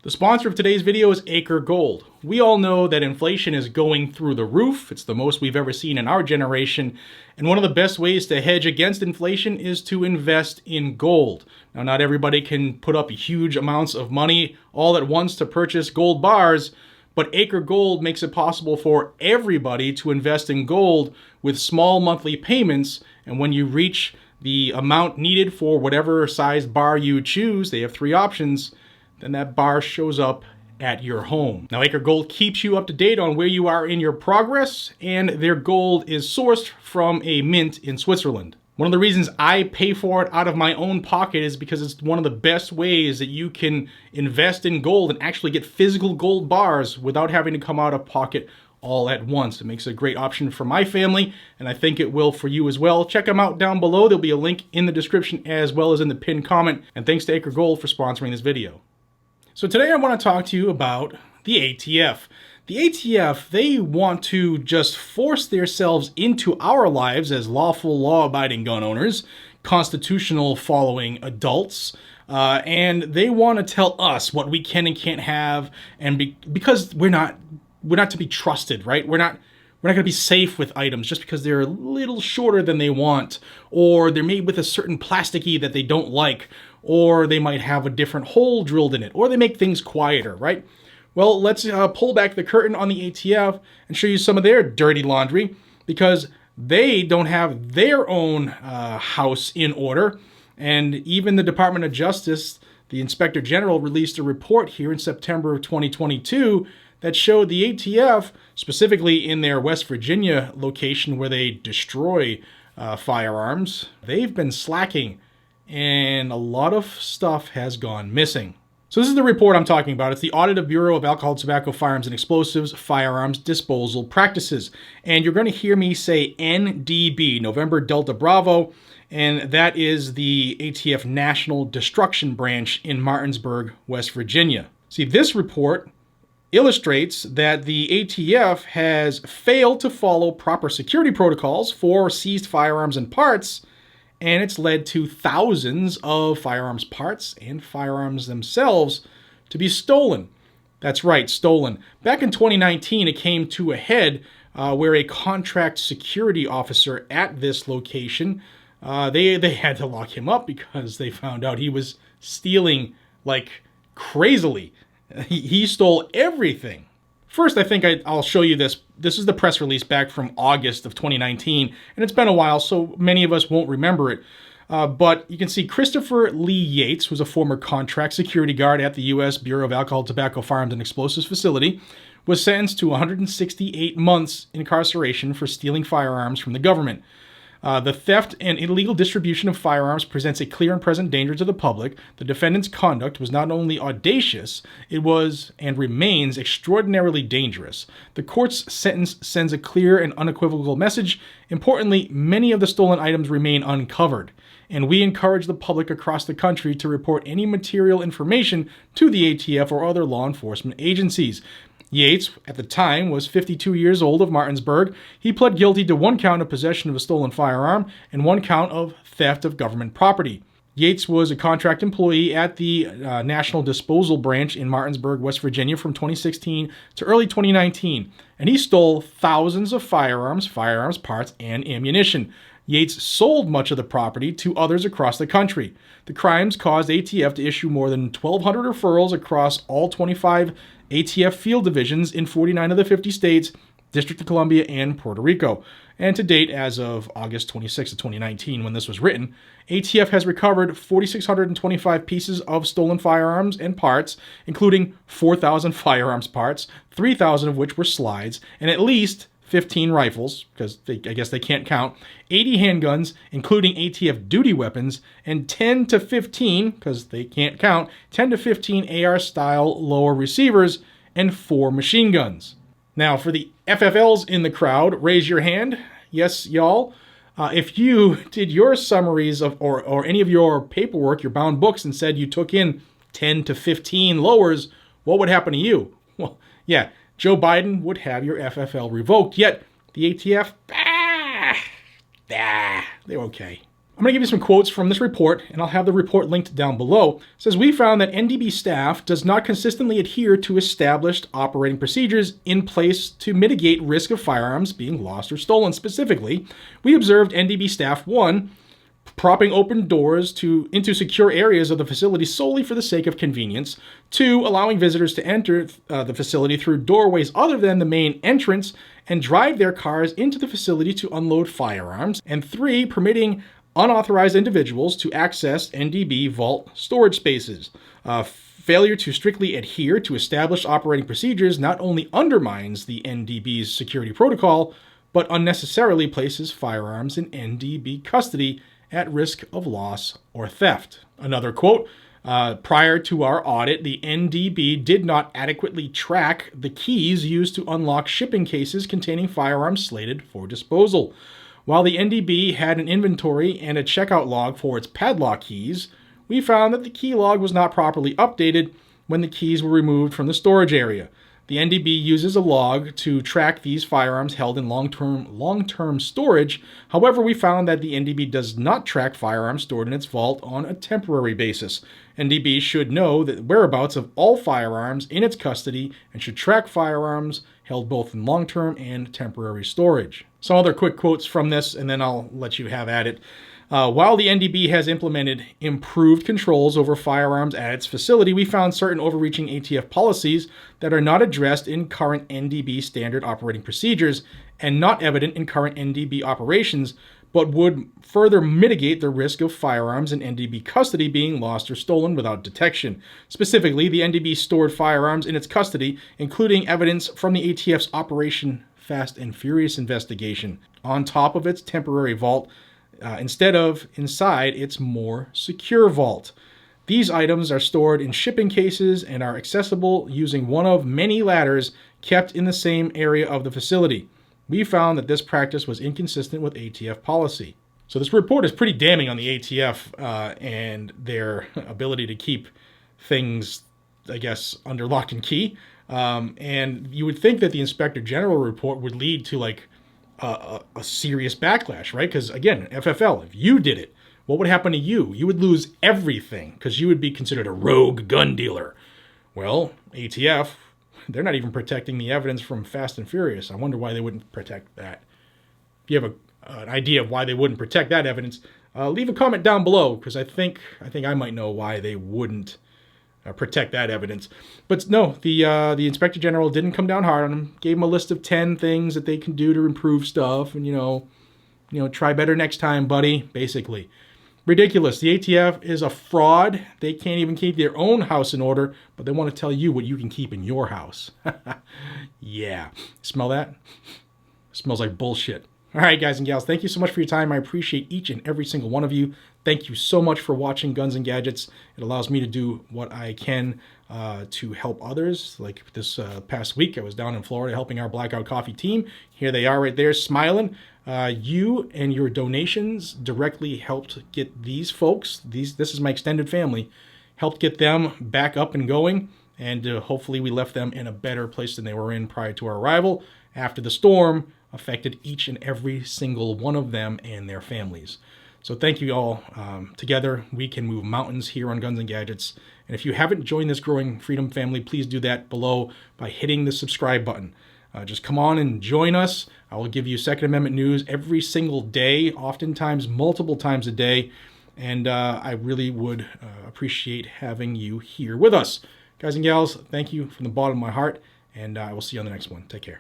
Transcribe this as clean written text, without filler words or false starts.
The sponsor of today's video is Acre Gold. We all know that inflation is going through the roof. It's the most we've ever seen in our generation. And one of the best ways to hedge against inflation is to invest in gold. Now, not everybody can put up huge amounts of money all at once to purchase gold bars, but Acre Gold makes it possible for everybody to invest in gold with small monthly payments. And when you reach the amount needed for whatever size bar you choose, they have three options, then that bar shows up at your home. Now, Acre Gold keeps you up to date on where you are in your progress, and their gold is sourced from a mint in Switzerland. One of the reasons I pay for it out of my own pocket is because it's one of the best ways that you can invest in gold and actually get physical gold bars without having to come out of pocket all at once. It makes a great option for my family, and I think it will for you as well. Check them out down below. There'll be a link in the description as well as in the pinned comment. And thanks to Acre Gold for sponsoring this video. So today I want to talk to you about the ATF. The ATF, they want to just force themselves into our lives as lawful, law-abiding gun owners, constitutional following adults, and they want to tell us what we can and can't have, and because we're not to be trusted, right? We're not going to be safe with items just because they're a little shorter than they want, or they're made with a certain plasticky that they don't like, or they might have a different hole drilled in it, or they make things quieter, right? Well, let's pull back the curtain on the ATF and show you some of their dirty laundry, because they don't have their own house in order. And even the Department of Justice, the Inspector General, released a report here in September of 2022 that showed the ATF, specifically in their West Virginia location where they destroy firearms, they've been slacking, and a lot of stuff has gone missing. So this is the report I'm talking about. It's the Audit of Bureau of Alcohol, Tobacco, Firearms, and Explosives Firearms Disposal Practices. And you're going to hear me say NDB, November Delta Bravo, and that is the ATF National Destruction Branch in Martinsburg, West Virginia. See, this report illustrates that the ATF has failed to follow proper security protocols for seized firearms and parts, and it's led to thousands of firearms parts and firearms themselves to be stolen. That's right, stolen. Back in 2019, it came to a head where a contract security officer at this location, they had to lock him up because they found out he was stealing like crazily. He stole everything. First, I think I'll show you this. This is the press release back from August of 2019, and it's been a while, so many of us won't remember it. But you can see Christopher Lee Yates, who's a former contract security guard at the U.S. Bureau of Alcohol, Tobacco, Firearms, and Explosives facility, was sentenced to 168 months incarceration for stealing firearms from the government. The theft and illegal distribution of firearms presents a clear and present danger to the public. The defendant's conduct was not only audacious, it was and remains extraordinarily dangerous. The court's sentence sends a clear and unequivocal message. Importantly, many of the stolen items remain uncovered, and we encourage the public across the country to report any material information to the ATF or other law enforcement agencies. Yates, at the time, was 52 years old of Martinsburg. He pled guilty to one count of possession of a stolen firearm and one count of theft of government property. Yates was a contract employee at the National Disposal Branch in Martinsburg, West Virginia from 2016 to early 2019, and he stole thousands of firearms, parts, and ammunition. Yates sold much of the property to others across the country. The crimes caused ATF to issue more than 1,200 referrals across all 25 ATF field divisions in 49 of the 50 states, District of Columbia, and Puerto Rico. And to date, as of August 26 of 2019, when this was written, ATF has recovered 4,625 pieces of stolen firearms and parts, including 4,000 firearms parts, 3,000 of which were slides, and at least 15 rifles, because I guess they can't count, 80 handguns, including ATF duty weapons, and 10 to 15, because they can't count, 10 to 15 AR-style lower receivers, and 4 machine guns. Now, for the FFLs in the crowd, raise your hand. Yes, y'all. If you did your summaries of or any of your paperwork, your bound books, and said you took in 10 to 15 lowers, what would happen to you? Well, yeah, Joe Biden would have your FFL revoked, yet the ATF, they're okay. I'm going to give you some quotes from this report, and I'll have the report linked down below. It says, we found that NDB staff does not consistently adhere to established operating procedures in place to mitigate risk of firearms being lost or stolen. Specifically, we observed NDB staff, 1, propping open doors into secure areas of the facility solely for the sake of convenience. 2, allowing visitors to enter the facility through doorways other than the main entrance and drive their cars into the facility to unload firearms. And 3, permitting unauthorized individuals to access NDB vault storage spaces. Failure to strictly adhere to established operating procedures not only undermines the NDB's security protocol, but unnecessarily places firearms in NDB custody at risk of loss or theft. Another quote, prior to our audit, the NDB did not adequately track the keys used to unlock shipping cases containing firearms slated for disposal. While the NDB had an inventory and a checkout log for its padlock keys, we found that the key log was not properly updated when the keys were removed from the storage area. The NDB uses a log to track these firearms held in long-term storage. However, we found that the NDB does not track firearms stored in its vault on a temporary basis. NDB should know the whereabouts of all firearms in its custody and should track firearms held both in long-term and temporary storage. Some other quick quotes from this, and then I'll let you have at it. While the NDB has implemented improved controls over firearms at its facility, we found certain overreaching ATF policies that are not addressed in current NDB standard operating procedures and not evident in current NDB operations, but would further mitigate the risk of firearms in NDB custody being lost or stolen without detection. Specifically, the NDB stored firearms in its custody, including evidence from the ATF's Operation Fast and Furious investigation, on top of its temporary vault, instead of inside its more secure vault. These items are stored in shipping cases and are accessible using one of many ladders kept in the same area of the facility. We found that this practice was inconsistent with ATF policy. So this report is pretty damning on the ATF and their ability to keep things, I guess, under lock and key. And you would think that the Inspector General report would lead to like a serious backlash, right? Because again, FFL, if you did it, what would happen to you? You would lose everything because you would be considered a rogue gun dealer. Well, ATF, they're not even protecting the evidence from Fast and Furious. I wonder why they wouldn't protect that. If you have an idea of why they wouldn't protect that evidence, leave a comment down below because I think I might know why they wouldn't protect that evidence. But no, the Inspector General didn't come down hard on him. Gave him a list of 10 things that they can do to improve stuff, and you know, try better next time, buddy. Basically, ridiculous. The ATF is a fraud. They can't even keep their own house in order, but they want to tell you what you can keep in your house. Yeah, smell that? Smells like bullshit. All right, guys and gals, thank you so much for your time. I appreciate each and every single one of you. Thank you so much for watching Guns and Gadgets. It allows me to do what I can to help others. Like this past week, I was down in Florida helping our Blackout Coffee team. Here they are right there smiling. You and your donations directly helped get these folks, this is my extended family, helped get them back up and going. And hopefully we left them in a better place than they were in prior to our arrival after the storm affected each and every single one of them and their families. So thank you all. Together, we can move mountains here on Guns and Gadgets. And if you haven't joined this growing freedom family, please do that below by hitting the subscribe button. Just come on and join us. I will give you Second Amendment news every single day, oftentimes multiple times a day. And I really would appreciate having you here with us. Guys and gals, thank you from the bottom of my heart. And I will see you on the next one. Take care.